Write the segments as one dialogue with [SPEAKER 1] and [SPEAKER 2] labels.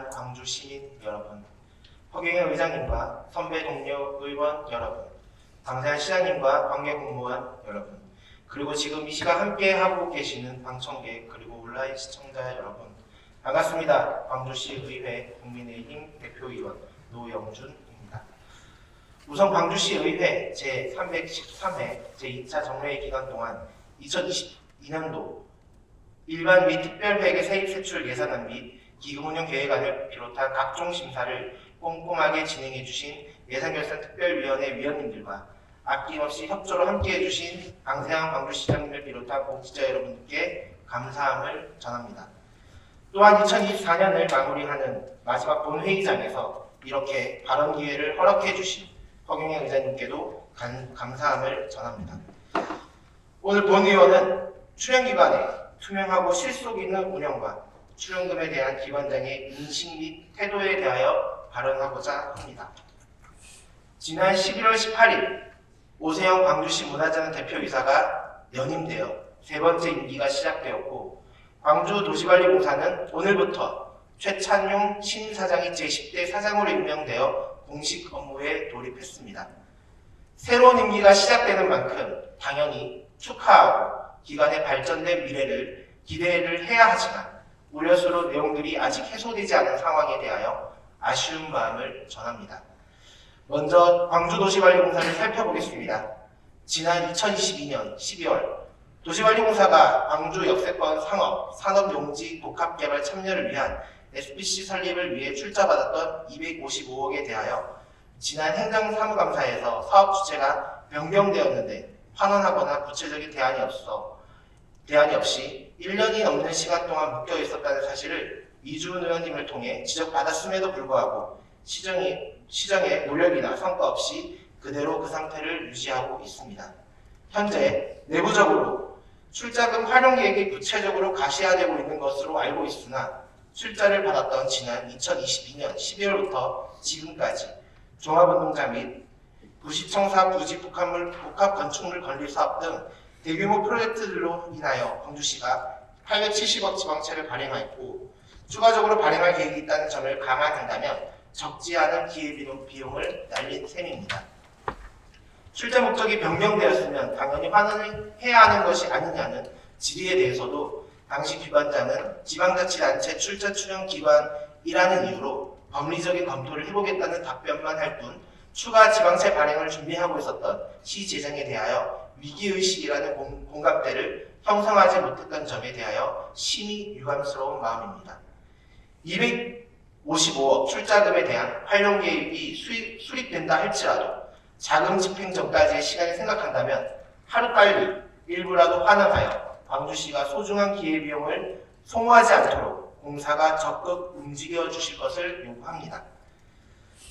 [SPEAKER 1] 귀한 광주 시민 여러분, 허경영 의장님과 선배 동료 의원 여러분, 당사연 시장님과 관계 공무원 여러분, 그리고 지금 이 시간 함께 하고 계시는 방청객 그리고 온라인 시청자 여러분, 반갑습니다. 광주시 의회 국민의힘 대표의원 노영준입니다. 우선 광주시 의회 제313회 제2차 정례 기간 동안 2022년도 일반 및 특별회계 세입 세출 예산안 및 기금운용 계획안을 비롯한 각종 심사를 꼼꼼하게 진행해 주신 예산결산특별위원회 위원님들과 아낌없이 협조로 함께해 주신 강세양 광주시장님을 비롯한 공직자 여러분께 감사함을 전합니다. 또한 2024년을 마무리하는 마지막 본회의장에서 이렇게 발언 기회를 허락해 주신 허경영 의장님께도 감사함을 전합니다. 오늘 본의원은 출연기관의 투명하고 실속 있는 운영과 출연금에 대한 기관장의 인식 및 태도에 대하여 발언하고자 합니다. 지난 11월 18일 오세영 광주시 문화재단 대표이사가 연임되어 세 번째 임기가 시작되었고, 광주도시관리공사는 오늘부터 최찬용 신사장이 제10대 사장으로 임명되어 공식 업무에 돌입했습니다. 새로운 임기가 시작되는 만큼 당연히 축하하고 기관의 발전된 미래를 기대를 해야 하지만 우려스러운 내용들이 아직 해소되지 않은 상황에 대하여 아쉬운 마음을 전합니다. 먼저 광주도시관리공사를 살펴보겠습니다. 지난 2022년 12월 도시관리공사가 광주 역세권 산업용지 복합개발 참여를 위한 SPC 설립을 위해 출자받았던 255억에 대하여 지난 행정사무감사에서 사업 주체가 변경되었는데 환원하거나 구체적인 대안이 없이 1년이 넘는 시간 동안 묶여 있었다는 사실을 이주은 의원님을 통해 지적받았음에도 불구하고 시정에 노력이나 성과 없이 그대로 그 상태를 유지하고 있습니다. 현재 내부적으로 출자금 활용 계획이 구체적으로 가시화되고 있는 것으로 알고 있으나 출자를 받았던 지난 2022년 12월부터 지금까지 종합운동장 및 부시청사 부지 복합 건축물 건립 사업 등 대규모 프로젝트들로 인하여 광주시가 870억 지방채를 발행하였고, 추가적으로 발행할 계획이 있다는 점을 감안한다면 적지 않은 기회비용을 날린 셈입니다. 출자 목적이 변경되었으면 당연히 환원을 해야 하는 것이 아니냐는 질의에 대해서도 당시 기관장은 지방자치단체 출자 출연 기관이라는 이유로 법리적인 검토를 해보겠다는 답변만 할 뿐 추가 지방채 발행을 준비하고 있었던 시 재정에 대하여 위기의식이라는 공감대를 형성하지 못했던 점에 대하여 심히 유감스러운 마음입니다. 255억 출자금에 대한 활용 계획이 수립된다 할지라도 자금 집행 전까지의 시간을 생각한다면 하루빨리 일부라도 환원하여 광주시가 소중한 기회비용을 소모하지 않도록 공사가 적극 움직여 주실 것을 요구합니다.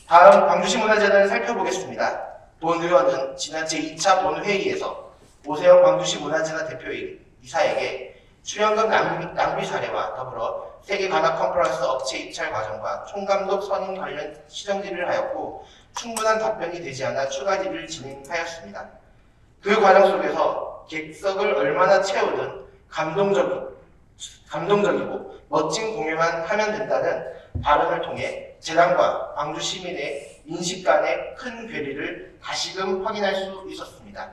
[SPEAKER 1] 다음 광주시 문화재단을 살펴보겠습니다. 본 의원은 지난 제2차 본회의에서 오세영 광주시 문화재단 대표이사에게 출연금 낭비 사례와 더불어 세계 관악 컨퍼런스 업체 입찰 과정과 총감독 선임 관련 시정 질의를 하였고, 충분한 답변이 되지 않아 추가 질의를 진행하였습니다. 그 과정 속에서 객석을 얼마나 채우든 감동적이고 멋진 공연만 하면 된다는 발언을 통해 재단과 광주 시민의 인식 간의 큰 괴리를 다시금 확인할 수 있었습니다.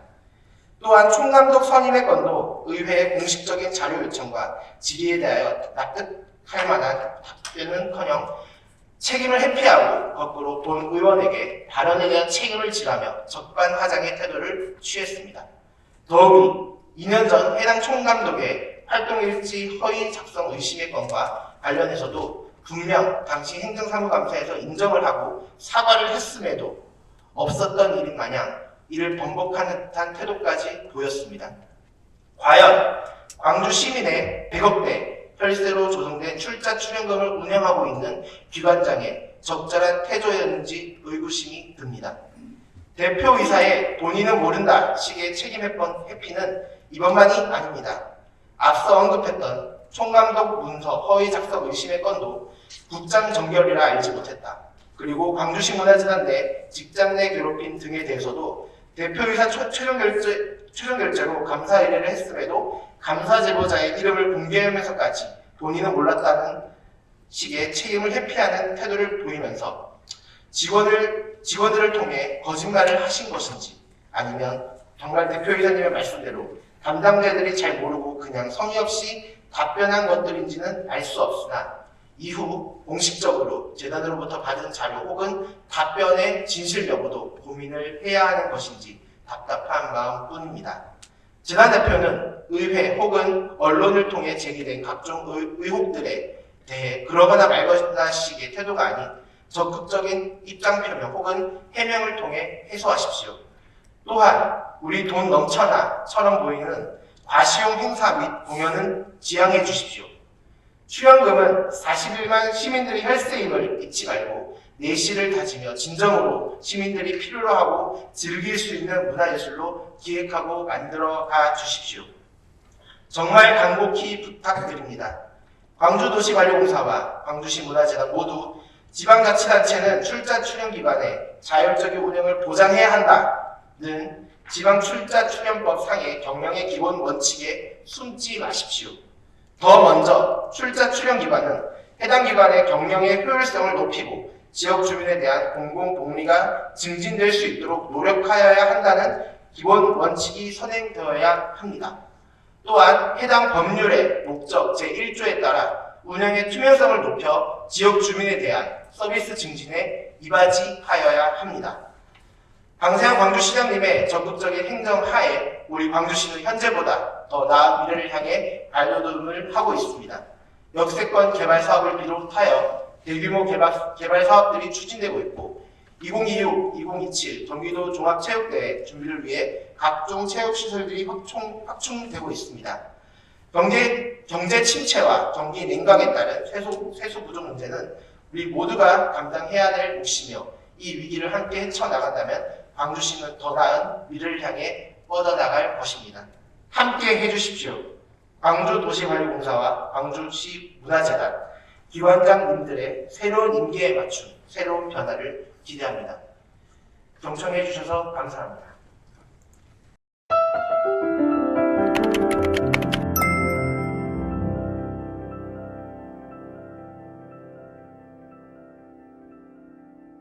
[SPEAKER 1] 또한 총감독 선임의 건도 의회의 공식적인 자료 요청과 질의에 대하여 납득할 만한 답변은커녕 책임을 회피하고 거꾸로 본 의원에게 발언에 대한 책임을 지라며 적반하장의 태도를 취했습니다. 더욱이 2년 전 해당 총감독의 활동일지 허위 작성 의심의 건과 관련해서도 분명 당시 행정사무감사에서 인정을 하고 사과를 했음에도 없었던 일인 마냥 이를 번복하는 듯한 태도까지 보였습니다. 과연 광주 시민의 100억대 혈세로 조성된 출자 출연금을 운영하고 있는 기관장의 적절한 태도였는지 의구심이 듭니다. 대표이사의 본인은 모른다 식의 책임 회피는 이번만이 아닙니다. 앞서 언급했던 총감독 문서 허위 작성 의심의 건도 국장 정결이라 알지 못했다. 그리고 광주시 문화재단 내 직장 내 괴롭힘 등에 대해서도 대표이사 최종 결제로 감사 의뢰를 했음에도 감사 제보자의 이름을 공개하면서까지 본인은 몰랐다는 식의 책임을 회피하는 태도를 보이면서 직원들을 통해 거짓말을 하신 것인지, 아니면 정말 대표이사님의 말씀대로 담당자들이 잘 모르고 그냥 성의 없이 답변한 것들인지는 알 수 없으나, 이후 공식적으로 재단으로부터 받은 자료 혹은 답변의 진실 여부도 고민을 해야 하는 것인지 답답한 마음뿐입니다. 재단 대표는 의회 혹은 언론을 통해 제기된 각종 의혹들에 대해 그러거나 말거나 식의 태도가 아닌 적극적인 입장 표명 혹은 해명을 통해 해소하십시오. 또한 우리 돈 넘쳐나처럼 보이는 과시용 행사 및 공연은 지양해 주십시오. 출연금은 40일만 시민들이 혈세임을 잊지 말고 내실을 다지며 진정으로 시민들이 필요로 하고 즐길 수 있는 문화예술로 기획하고 만들어가 주십시오. 정말 간곡히 부탁드립니다. 광주도시관리공사와 광주시 문화재단 모두 지방자치단체는 출자 출연 기관의 자율적인 운영을 보장해야 한다는 지방출자출연법 상의 경영의 기본 원칙에 숨지 마십시오. 더 먼저 출자 출연 기관은 해당 기관의 경영의 효율성을 높이고 지역 주민에 대한 공공복리가 증진될 수 있도록 노력하여야 한다는 기본 원칙이 선행되어야 합니다. 또한 해당 법률의 목적 제1조에 따라 운영의 투명성을 높여 지역 주민에 대한 서비스 증진에 이바지하여야 합니다. 방세현 광주시장님의 적극적인 행정 하에 우리 광주시는 현재보다 더 나은 미래를 향해 발돋움을 하고 있습니다. 역세권 개발 사업을 비롯하여 대규모 개발 사업들이 추진되고 있고 2026-2027 경기도 종합체육대회 준비를 위해 각종 체육시설들이 확충되고 있습니다. 경제 침체와 경기 냉각에 따른 세수 부족 문제는 우리 모두가 감당해야 될 몫이며 이 위기를 함께 헤쳐나간다면 광주시는 더 나은 미래를 향해 뻗어나갈 것입니다. 함께 해주십시오. 광주도시관리공사와 광주시 문화재단 기관장님들의 새로운 임기에 맞춘 새로운 변화를 기대합니다. 경청해 주셔서 감사합니다.